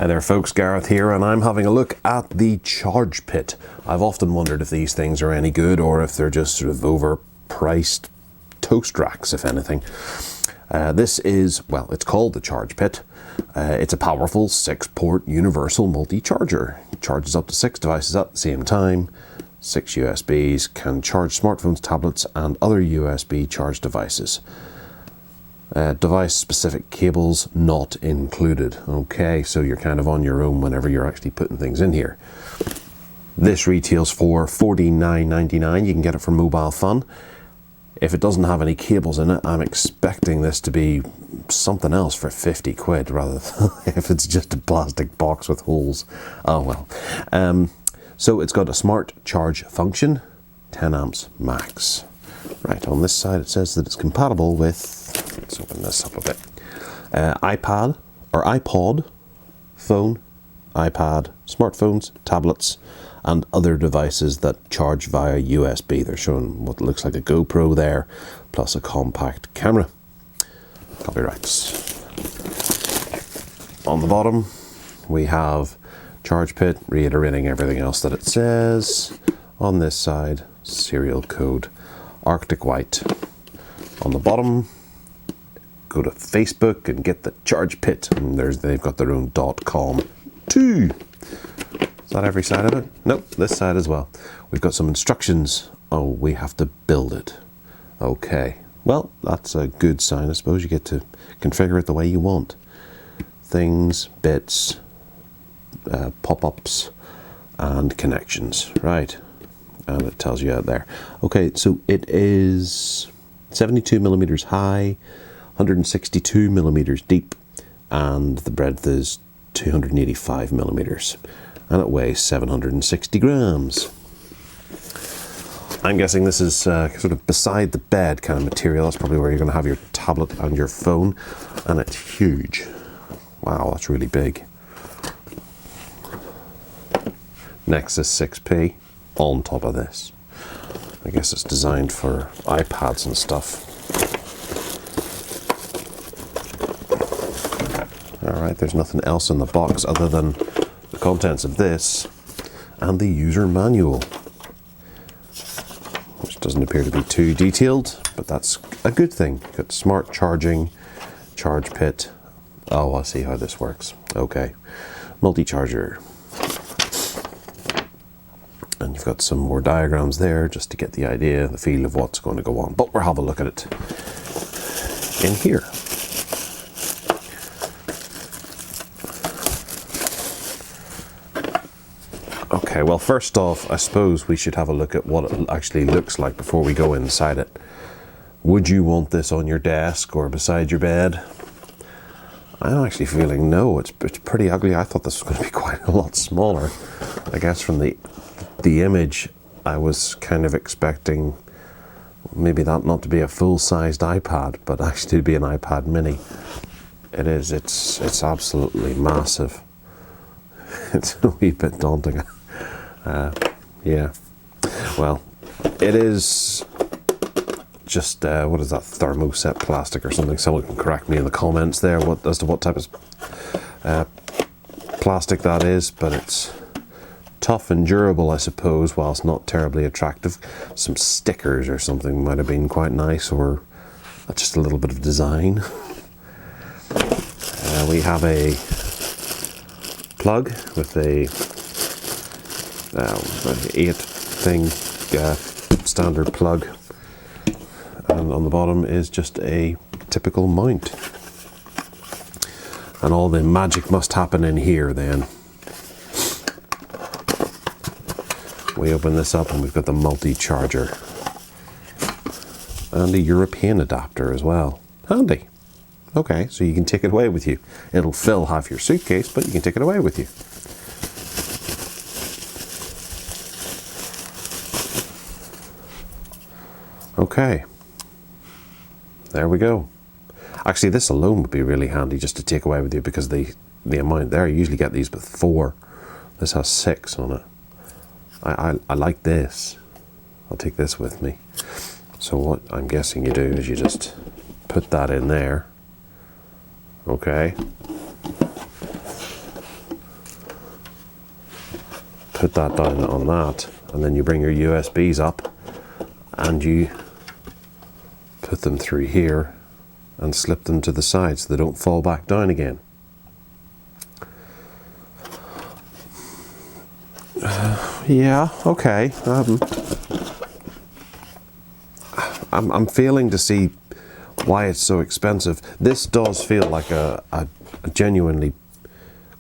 Hi there folks, Gareth here, and I'm having a look at the charge pit. I've often wondered if these things are any good or if they're just sort of overpriced toast racks, if anything. This is, well, it's called the charge pit. It's a powerful 6-port universal multi-charger. It charges up to 6 devices at the same time. 6 USBs, can charge smartphones, tablets, and other USB charge devices. Device-specific cables not included. Okay, so you're kind of on your own whenever you're actually putting things in here. This retails for $49.99. You can get it from Mobilefun. If it doesn't have any cables in it, I'm expecting this to be something else for 50 quid rather than if it's just a plastic box with holes. Oh well. So it's got a smart charge function, 10 amps max. Right, on this side it says that it's compatible with, let's open this up a bit, iPad or iPod, phone, iPad, smartphones, tablets, and other devices that charge via USB. They're showing what looks like a GoPro there, plus a compact camera. Copyrights. On the bottom, we have charge pit, reiterating everything else that it says. On this side, serial code, Arctic White. On the bottom, go to Facebook and get the charge pit, and they've got their own .com too. Is that every side of it? Nope, this side as well. We've got some instructions. Oh, we have to build it. Okay, well, that's a good sign. I suppose you get to configure it the way you want. Things, bits, pop-ups, and connections. Right, and it tells you out there. Okay, so it is 72 millimeters high, 162 millimeters deep, and the breadth is 285 millimeters. And it weighs 760 grams. I'm guessing this is sort of beside the bed kind of material. That's probably where you're going to have your tablet and your phone. And it's huge. Wow, that's really big. Nexus 6P on top of this. I guess it's designed for iPads and stuff. Alright, there's nothing else in the box other than the contents of this and the user manual, which doesn't appear to be too detailed, but that's a good thing. You've got smart charging, charge pit. Oh, I see how this works. Okay, multi-charger. And you've got some more diagrams there just to get the idea, the feel of what's going to go on. But we'll have a look at it in here. Okay, well, first off, I suppose we should have a look at what it actually looks like before we go inside it. Would you want this on your desk or beside your bed? I'm actually feeling no, it's pretty ugly. I thought this was going to be quite a lot smaller. I guess from the image, I was kind of expecting maybe that not to be a full-sized iPad, but actually to be an iPad mini. It is, it's absolutely massive. It's a wee bit daunting. Yeah, well, it is just, what is that, thermoset plastic or something? Someone can correct me in the comments there as to what type of plastic that is, but it's tough and durable, I suppose, whilst not terribly attractive. Some stickers or something might have been quite nice, or just a little bit of design. We have a plug with a 8 thing standard plug, and on the bottom is just a typical mount, and all the magic must happen in here. Then we open this up and we've got the multi-charger and a European adapter as well. Handy. Okay, so you can take it away with you. It'll fill half your suitcase, but you can take it away with you. Okay, there we go. Actually, this alone would be really handy just to take away with you, because the amount there, you usually get these with 4. This has 6 on it. I like this. I'll take this with me. So what I'm guessing you do is you just put that in there. Okay. put that down on that, and then you bring your USBs up and you put them through here and slip them to the side so they don't fall back down again. Yeah, okay. I'm failing to see why it's so expensive. This does feel like a genuinely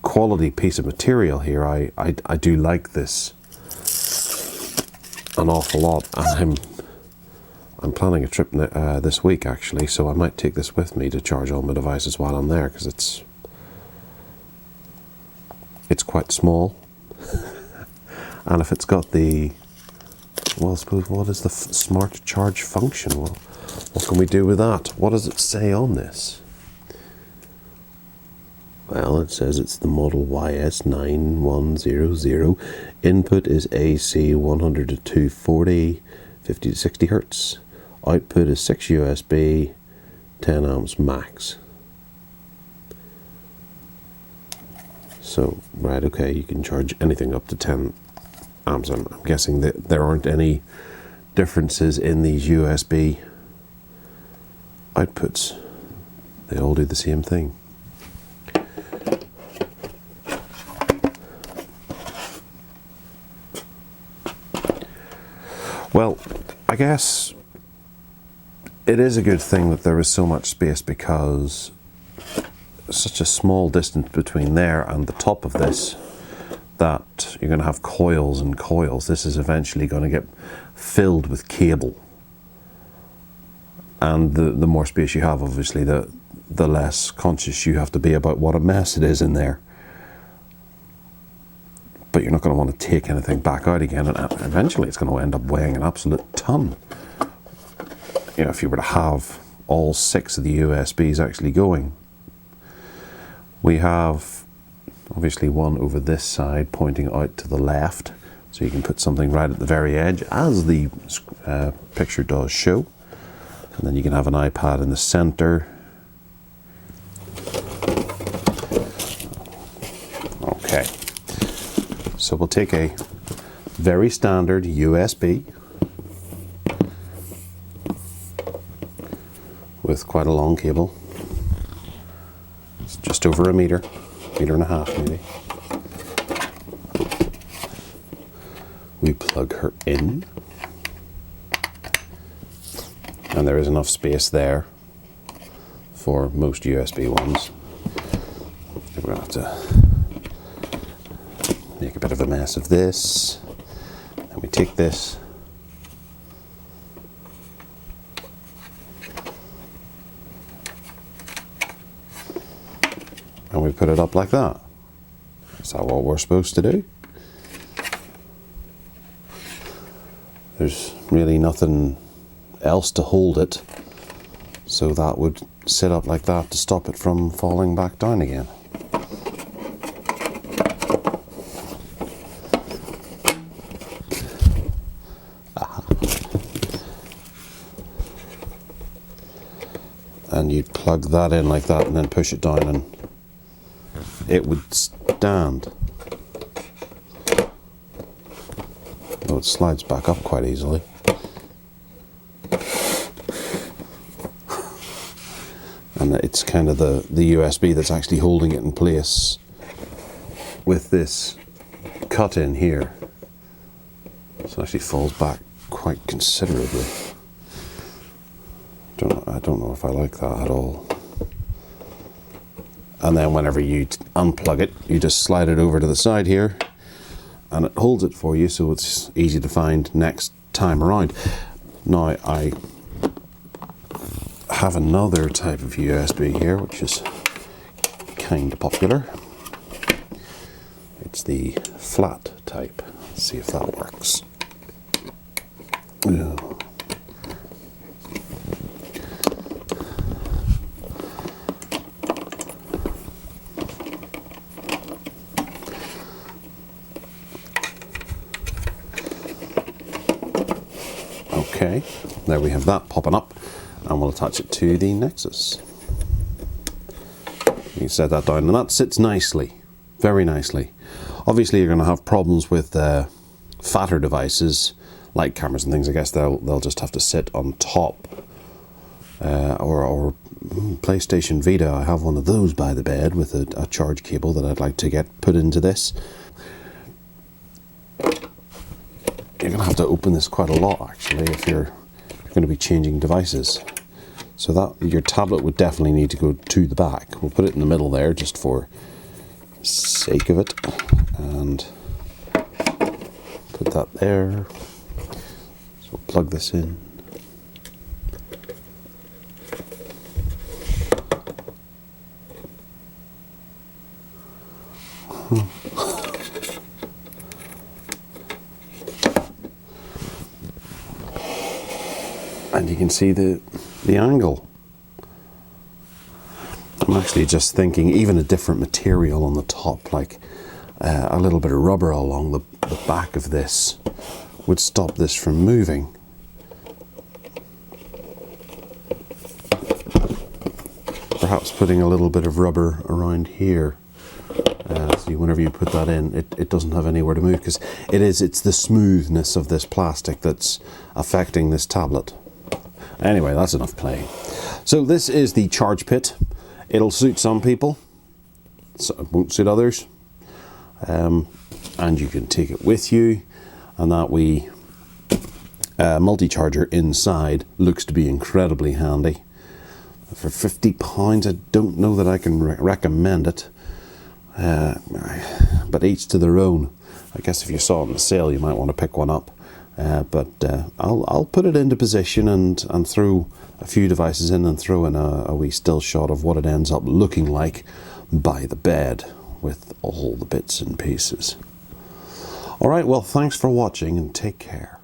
quality piece of material here. I do like this an awful lot. I'm planning a trip this week actually, so I might take this with me to charge all my devices while I'm there, because it's quite small. And if it's got the, well, I suppose, what is the smart charge function? Well, what can we do with that? What does it say on this? Well, it says it's the model YS9100. Input is AC 100 to 240, 50 to 60 Hertz. Output is 6 USB, 10 amps max. So, right, okay, you can charge anything up to 10 amps. I'm guessing that there aren't any differences in these USB outputs. They all do the same thing. Well, I guess it is a good thing that there is so much space, because such a small distance between there and the top of this that you're going to have coils and coils. This is eventually going to get filled with cable, and the more space you have, obviously the less conscious you have to be about what a mess it is in there. But you're not going to want to take anything back out again, and eventually it's going to end up weighing an absolute ton. You know, if you were to have all 6 of the USBs actually going. We have obviously one over this side pointing out to the left, so you can put something right at the very edge, as the picture does show. And then you can have an iPad in the center. Okay, so we'll take a very standard USB with quite a long cable. It's just over a meter, meter and a half maybe. We plug her in, and there is enough space there for most USB ones. We're going to have to make a bit of a mess of this. And we take this and we put it up like that. Is that what we're supposed to do? There's really nothing else to hold it, so that would sit up like that to stop it from falling back down again. And you'd plug that in like that and then push it down and it would stand. Oh, it slides back up quite easily. And it's kind of the USB that's actually holding it in place with this cut in here. So it actually falls back quite considerably. I don't know if I like that at all. And then whenever you unplug it, you just slide it over to the side here and it holds it for you, so it's easy to find next time around. Now I have another type of USB here which is kind of popular. It's the flat type. Let's see if that works. Yeah. Okay, there we have that popping up, and we'll attach it to the Nexus. You can set that down, and that sits nicely, very nicely. Obviously, you're going to have problems with fatter devices like cameras and things. I guess they'll just have to sit on top, or PlayStation Vita. I have one of those by the bed with a charge cable that I'd like to get put into this. You're going to have to open this quite a lot, actually, if you're going to be changing devices. So that your tablet would definitely need to go to the back. We'll put it in the middle there just for sake of it, and put that there. So we'll plug this in. And you can see the angle. I'm actually just thinking even a different material on the top, like a little bit of rubber along the back of this would stop this from moving. Perhaps putting a little bit of rubber around here. See, whenever you put that in, it doesn't have anywhere to move, because it's the smoothness of this plastic that's affecting this tablet. Anyway, that's enough playing. So this is the charge pit. It'll suit some people, so it won't suit others. And you can take it with you, and that wee multi-charger inside looks to be incredibly handy. For £50, I don't know that I can recommend it. But each to their own. I guess if you saw it on the sale, you might want to pick one up. But I'll put it into position and throw a few devices in, and throw in a wee still shot of what it ends up looking like by the bed with all the bits and pieces. Alright, well, thanks for watching and take care.